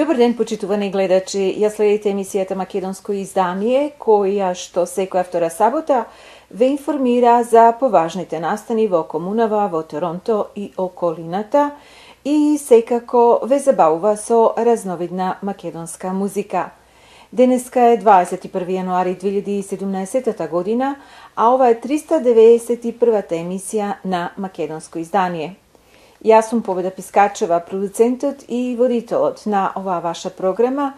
Добар ден, почитувани гледачи. Ја следите емисијата Македонско издание, која што секоја втора сабота ве информира за поважните настани во комунава во Торонто и околината и секако ве забавува со разновидна македонска музика. Денеска е 21 јануари 2017 година, а ова е 391-та емисија на Македонско издание. Јас сум Победа Пискачева, продуцентот и водителот на оваа ваша програма,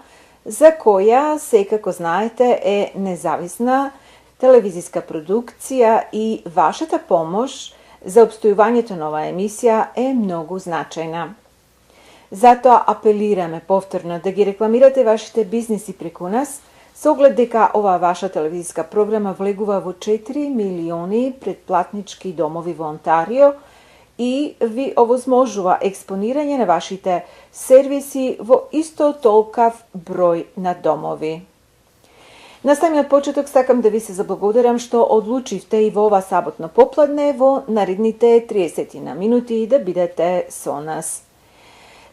за која, секако знаете, е независна телевизиска продукција и вашата помош за обстојувањето на оваа емисија е многу значајна. Затоа апелираме повторно да ги рекламирате вашите бизниси преку нас, со оглед дека оваа ваша телевизиска програма влегува во 4 милиони предплатнички домови во Онтарио и ви овозможува експонирање на вашите сервиси во исто толкав број на домови. На самиот почеток сакам да ви се заблагодарам што одлучивте и во ова саботно попладне во наредните 30 минути да бидете со нас.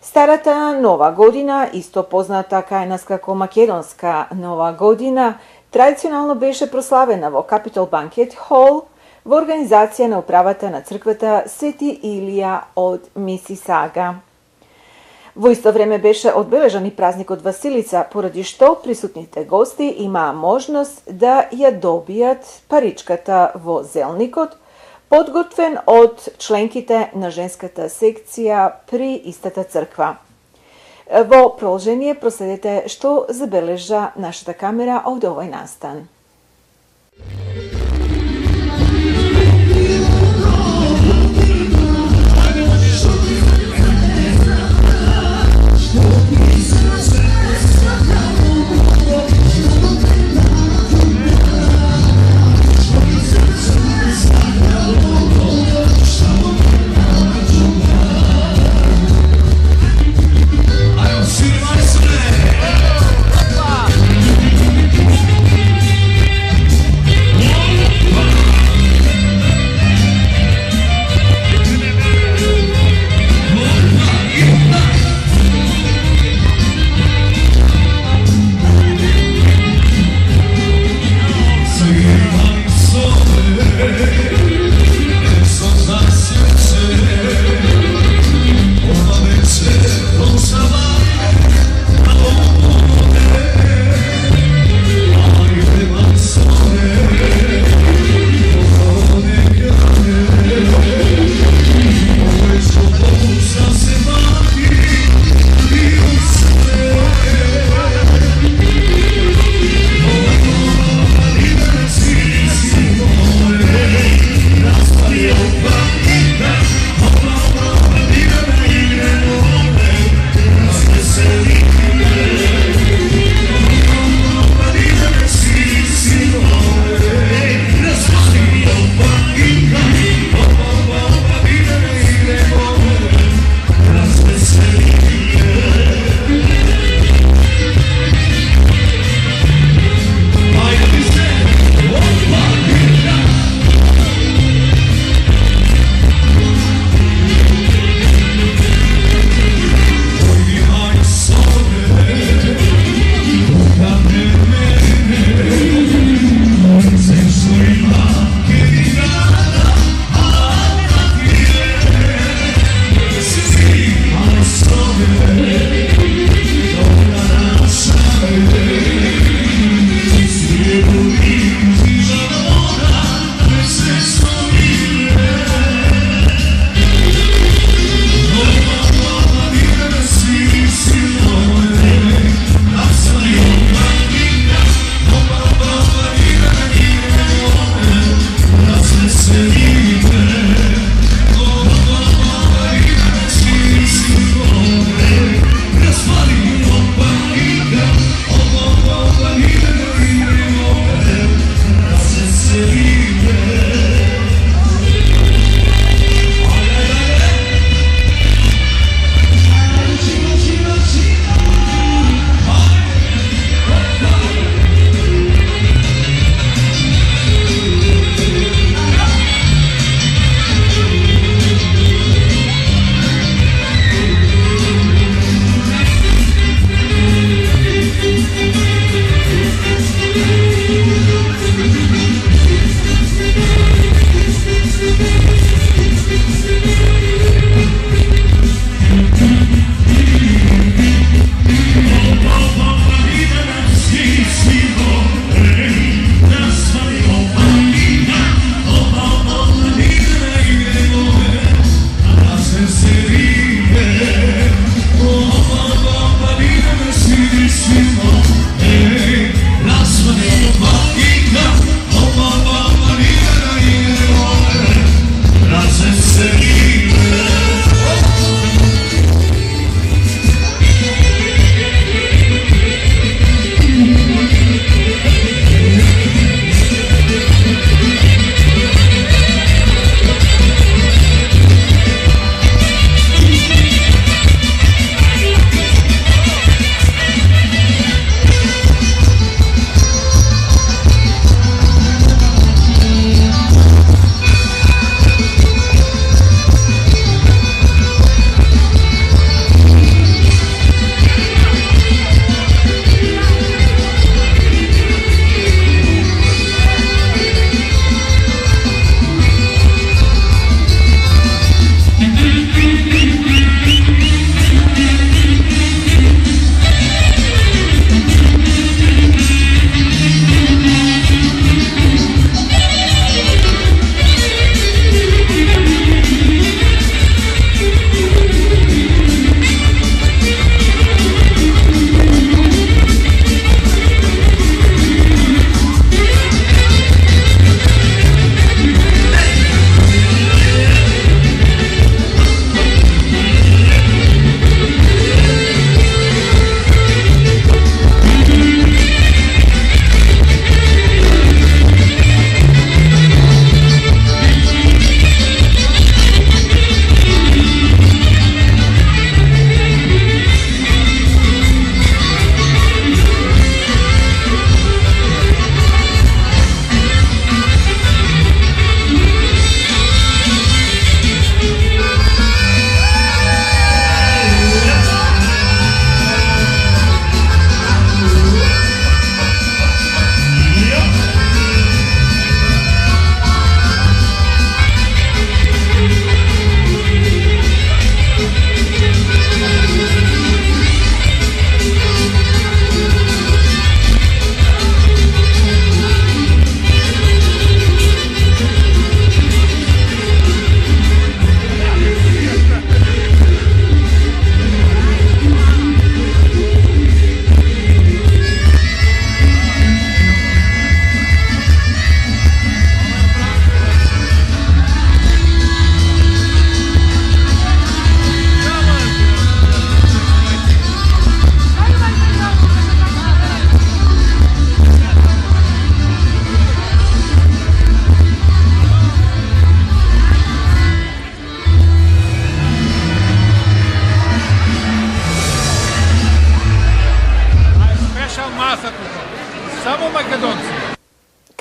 Старата нова година, исто позната кај нас како македонска нова година, традиционално беше прославена во Capitol Banquet Hall во организација на управата на црквата Свети Илија од Мисисага. Во исто време беше одбележан и празникот Василица, поради што присутните гости имаа можност да ја добијат паричката во зелникот, подготвен од членките на женската секција при истата црква. Во продолжение проследете што забележа нашата камера од овој настан.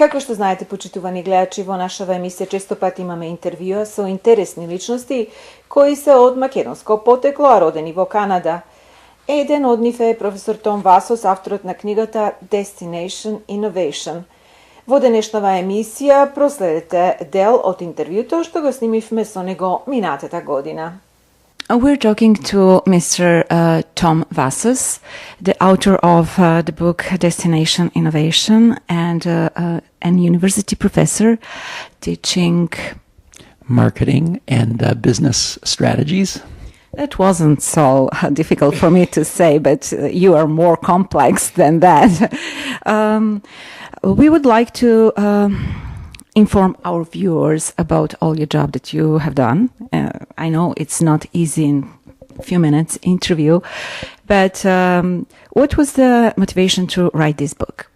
Како што знаете, почитувани гледачи, во нашава емисија често пати имаме интервјуа со интересни личности кои се од македонско потекло, а родени во Канада. Еден од нив е професор Том Васос, авторот на книгата Destination Innovation. Во денешнава емисија проследете дел од интервјуто што го снимивме со него минатата година. We're talking to Mr. Tom Vassos, the author of the book Destination Innovation and an university professor teaching marketing and business strategies. That wasn't so difficult for me to say, but you are more complex than that. We would like to inform our viewers about all your job that you have done. I know it's not easy in a few minutes interview, but what was the motivation to write this book?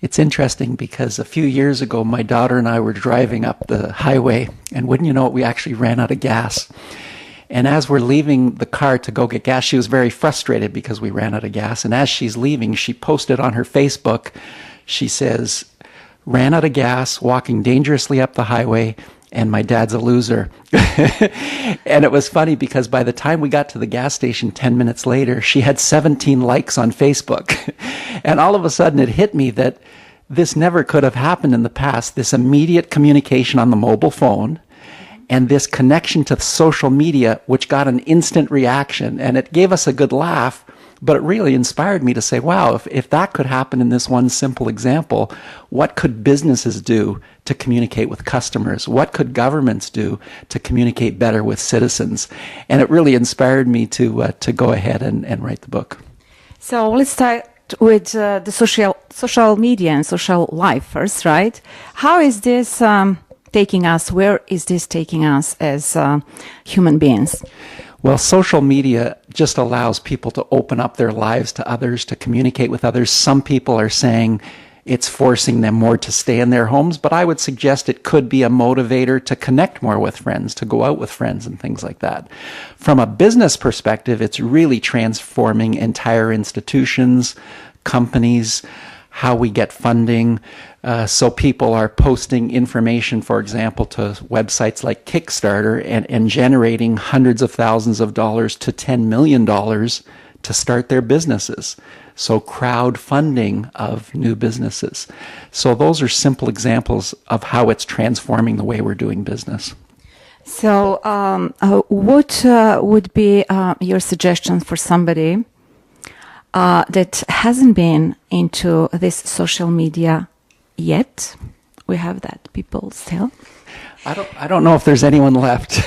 It's interesting because a few years ago, my daughter and I were driving up the highway, and wouldn't you know it, we actually ran out of gas. And as we're leaving the car to go get gas, she was very frustrated because we ran out of gas. And as she's leaving, she posted on her Facebook, she says, "Ran out of gas, walking dangerously up the highway, and my dad's a loser." And it was funny because by the time we got to the gas station 10 minutes later, she had 17 likes on Facebook. And all of a sudden it hit me that this never could have happened in the past, this immediate communication on the mobile phone, and this connection to social media, which got an instant reaction. And it gave us a good laugh, but it really inspired me to say, wow, if that could happen in this one simple example, what could businesses do to communicate with customers? What could governments do to communicate better with citizens? And it really inspired me to go ahead and write the book. So let's start with the social media and social life first, right? How is this taking us? Where is this taking us as human beings? Well, social media just allows people to open up their lives to others, to communicate with others. Some people are saying it's forcing them more to stay in their homes, but I would suggest it could be a motivator to connect more with friends, to go out with friends and things like that. From a business perspective, it's really transforming entire institutions, companies, how we get funding. So people are posting information, for example, to websites like Kickstarter and generating hundreds of thousands of dollars to $10 million to start their businesses. So crowdfunding of new businesses. So those are simple examples of how it's transforming the way we're doing business. So what would be your suggestion for somebody that hasn't been into this social media yet? We have that people still. I don't know if there's anyone left,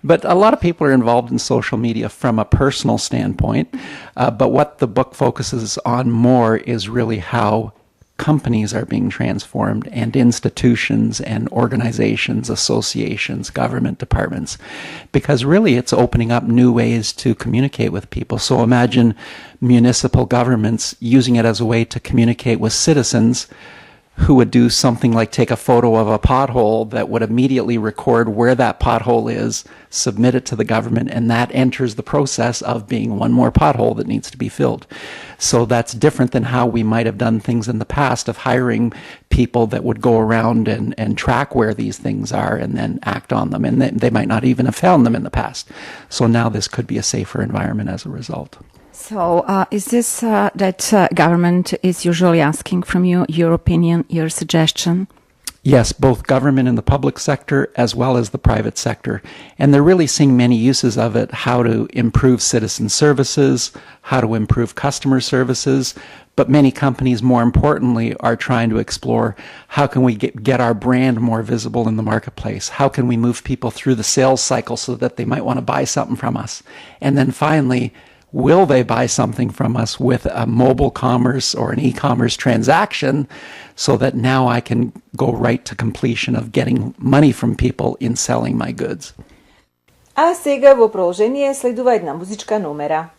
but a lot of people are involved in social media from a personal standpoint. But what the book focuses on more is really how companies are being transformed, and institutions and organizations, associations, government departments, because really it's opening up new ways to communicate with people. So imagine municipal governments using it as a way to communicate with citizens who would do something like take a photo of a pothole that would immediately record where that pothole is, submit it to the government, and that enters the process of being one more pothole that needs to be filled. So that's different than how we might have done things in the past of hiring people that would go around and track where these things are and then act on them. And they might not even have found them in the past. So now this could be a safer environment as a result. So is this that government is usually asking from you, your opinion, your suggestion? Yes, both government and the public sector as well as the private sector. And they're really seeing many uses of it, how to improve citizen services, how to improve customer services. But many companies, more importantly, are trying to explore how can we get our brand more visible in the marketplace? How can we move people through the sales cycle so that they might want to buy something from us? And then finally, will they buy something from us with a mobile commerce or an e-commerce transaction so that now I can go right to completion of getting money from people in selling my goods? А сега во продолжение следува една музичка номера.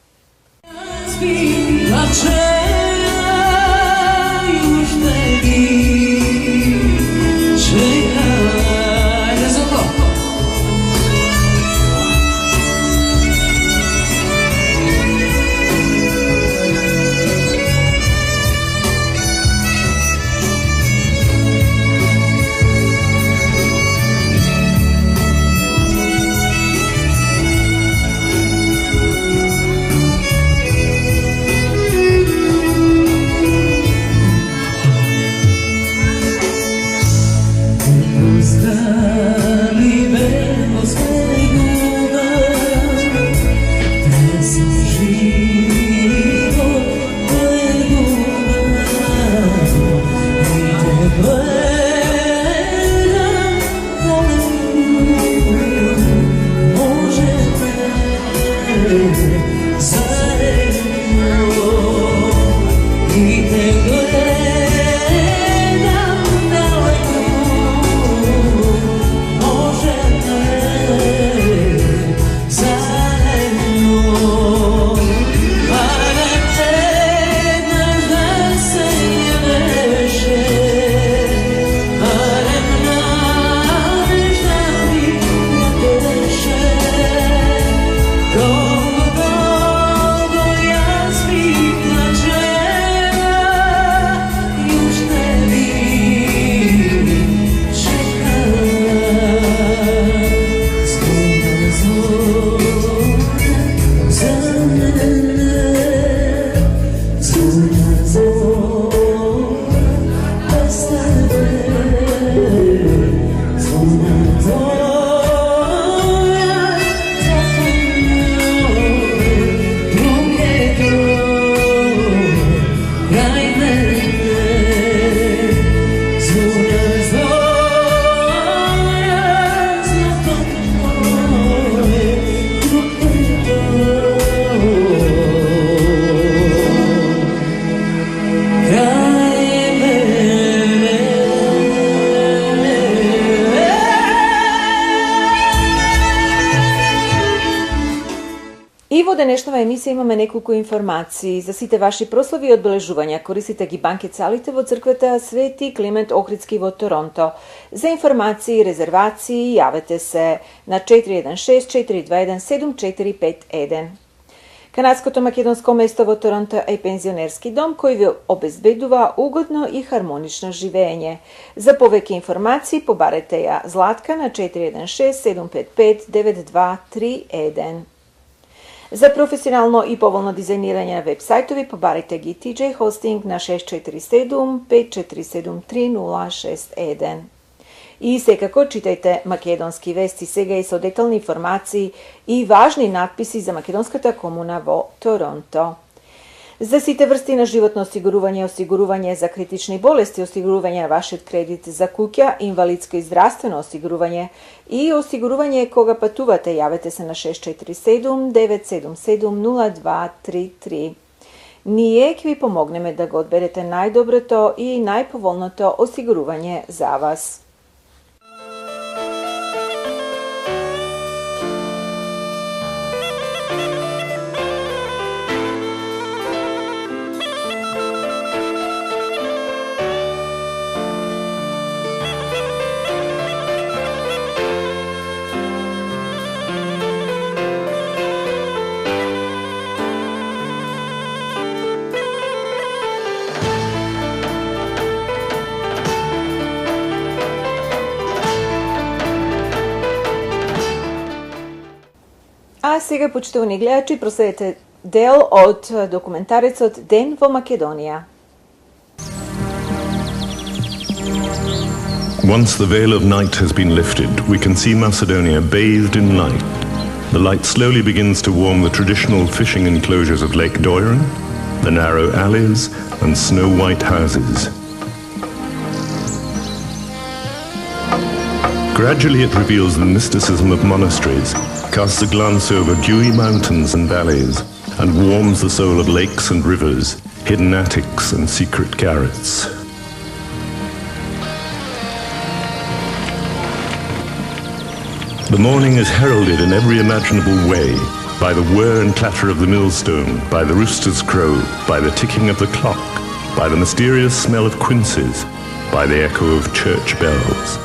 И во денешнава емисија имаме неколку информации за сите ваши прослави и одбележувања. Користите ги банкет-салите во црквата Свети Климент Охридски во Торонто. За информации и резервации јавете се на 416-421-7451. Канадското македонско место во Торонто е пензионерски дом кој ви обезбедува угодно и хармонично живење. За повеќе информации побарете ја Златка на 416-755-9231. За професионално и поволно дизајнирање на веб-сајтови побарете ги TJ Hosting на 647-547-3061. И секако читајте македонски вести сега и со детални информации и важни надписи за македонската комуна во Торонто. За сите врсти на животно осигурување, осигурување за критични болести, осигурување на вашиот кредит за куќа, инвалидско и здравствено осигурување и осигурување кога патувате, јавете се на 647-977-0233. Ние ќе ви помогнеме да го одберете најдоброто и најповолното осигурување за вас. А сега, почитувани гледачи, проследете дел од документарецот Ден во Македонија. Once the veil of night has been lifted, we can see Macedonia bathed in light. The light slowly begins to warm the traditional fishing enclosures of Lake Doiran, the narrow alleys and snow-white houses. Gradually it reveals the mysticism of monasteries, casts a glance over dewy mountains and valleys, and warms the soul of lakes and rivers, hidden attics and secret garrets. The morning is heralded in every imaginable way, by the whir and clatter of the millstone, by the rooster's crow, by the ticking of the clock, by the mysterious smell of quinces, by the echo of church bells.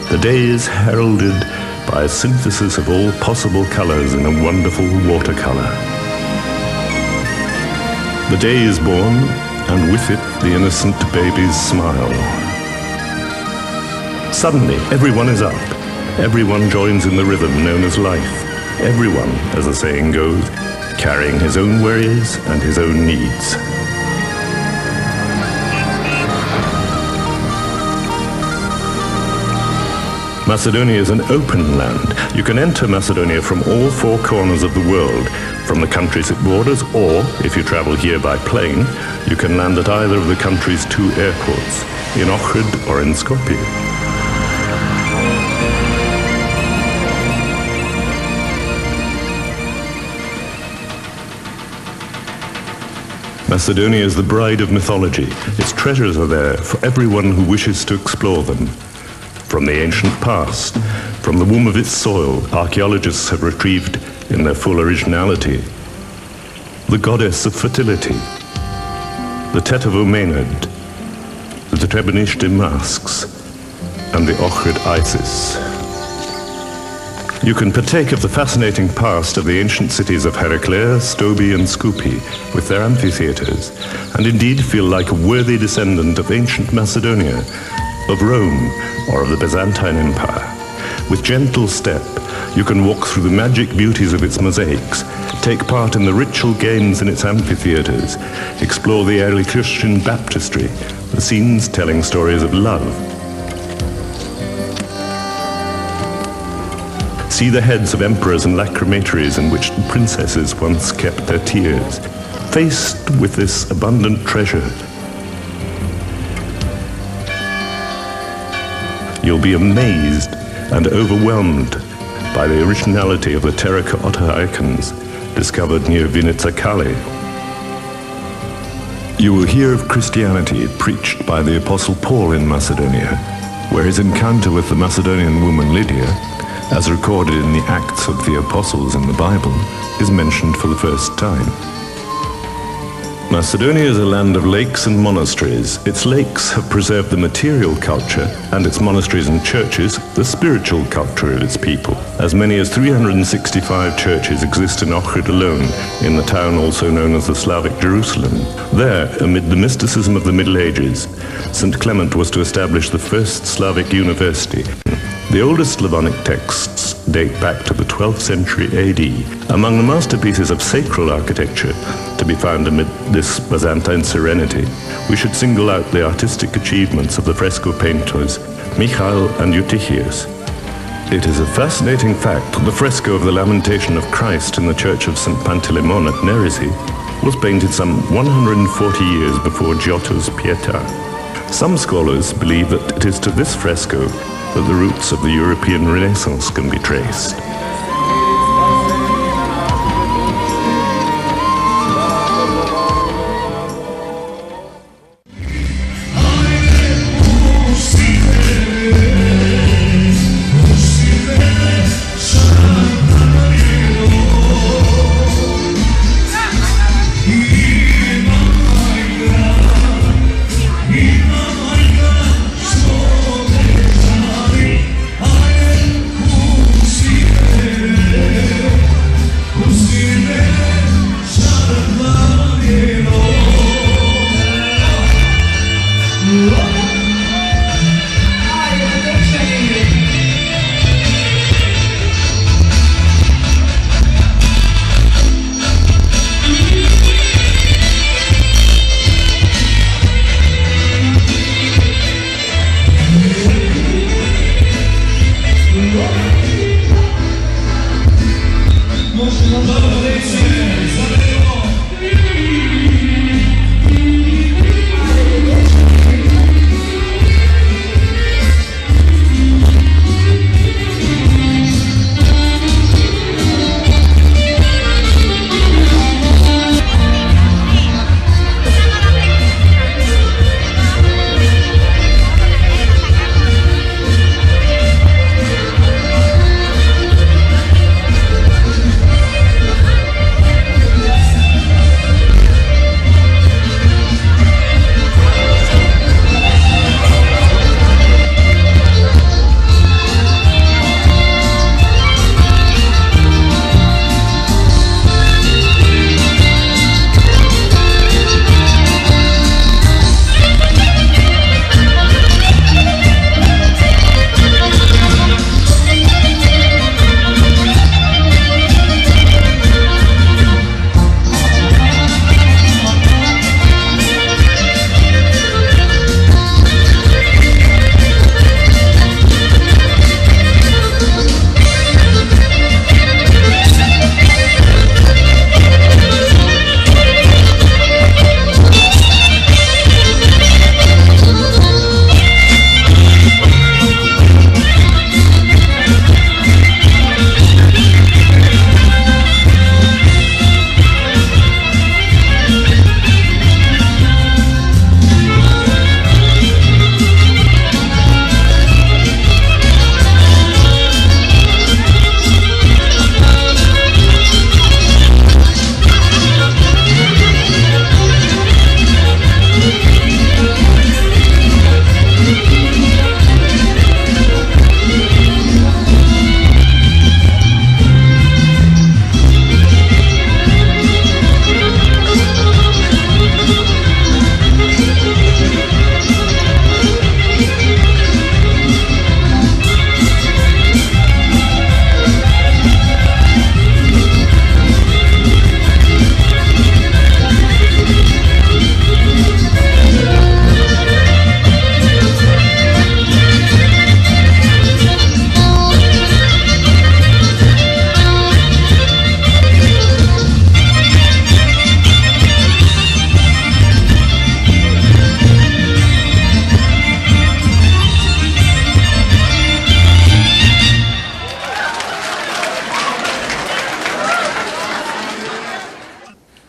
The day is heralded by a synthesis of all possible colours in a wonderful watercolour. The day is born, and with it the innocent baby's smile. Suddenly, everyone is up. Everyone joins in the rhythm known as life. Everyone, as the saying goes, carrying his own worries and his own needs. Macedonia is an open land. You can enter Macedonia from all four corners of the world, from the countries it borders, or, if you travel here by plane, you can land at either of the country's two airports, in Ohrid or in Skopje. Macedonia is the bride of mythology. Its treasures are there for everyone who wishes to explore them. From the ancient past, from the womb of its soil, archaeologists have retrieved, in their full originality, the goddess of fertility, the Tetovo Maenad, the Treblinishte masks, and the Ohrid Isis. You can partake of the fascinating past of the ancient cities of Heraclea, Stobi, and Skupi, with their amphitheatres, and indeed feel like a worthy descendant of ancient Macedonia, of Rome, or of the Byzantine Empire. With gentle step, you can walk through the magic beauties of its mosaics, take part in the ritual games in its amphitheatres, explore the early Christian baptistry, the scenes telling stories of love. See the heads of emperors and lacrimatories in which princesses once kept their tears. Faced with this abundant treasure, you'll be amazed and overwhelmed by the originality of the terracotta icons discovered near Vinica Kale. You will hear of Christianity preached by the Apostle Paul in Macedonia, where his encounter with the Macedonian woman Lydia as recorded in the Acts of the Apostles in the Bible, is mentioned for the first time. Macedonia is a land of lakes and monasteries. Its lakes have preserved the material culture, and its monasteries and churches the spiritual culture of its people. As many as 365 churches exist in Ohrid alone, in the town also known as the Slavic Jerusalem. There, amid the mysticism of the Middle Ages, St. Clement was to establish the first Slavic university. The oldest Slavonic texts date back to the 12th century AD. Among the masterpieces of sacral architecture to be found amid this Byzantine serenity, we should single out the artistic achievements of the fresco painters Michael and Eutychius. It is a fascinating fact that the fresco of the Lamentation of Christ in the church of St. Panteleimon at Nerisy was painted some 140 years before Giotto's Pietà. Some scholars believe that it is to this fresco that the roots of the European Renaissance can be traced.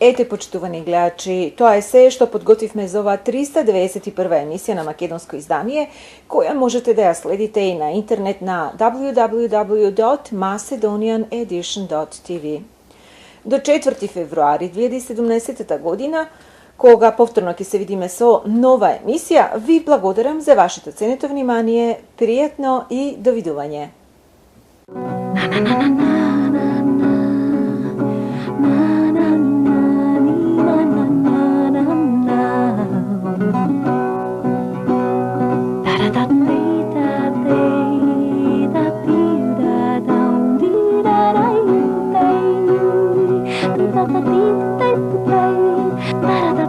Ете, почитувани гледачи, тоа е се што подготвивме за ова 391 емисија на македонско издание, која можете да ја следите и на интернет на www.MacedonianEdition.TV. До 4 февруари 2017 година, кога повторно ќе се видиме со нова емисија, ви благодарам за вашето ценето внимание, пријатно и довидување. Da da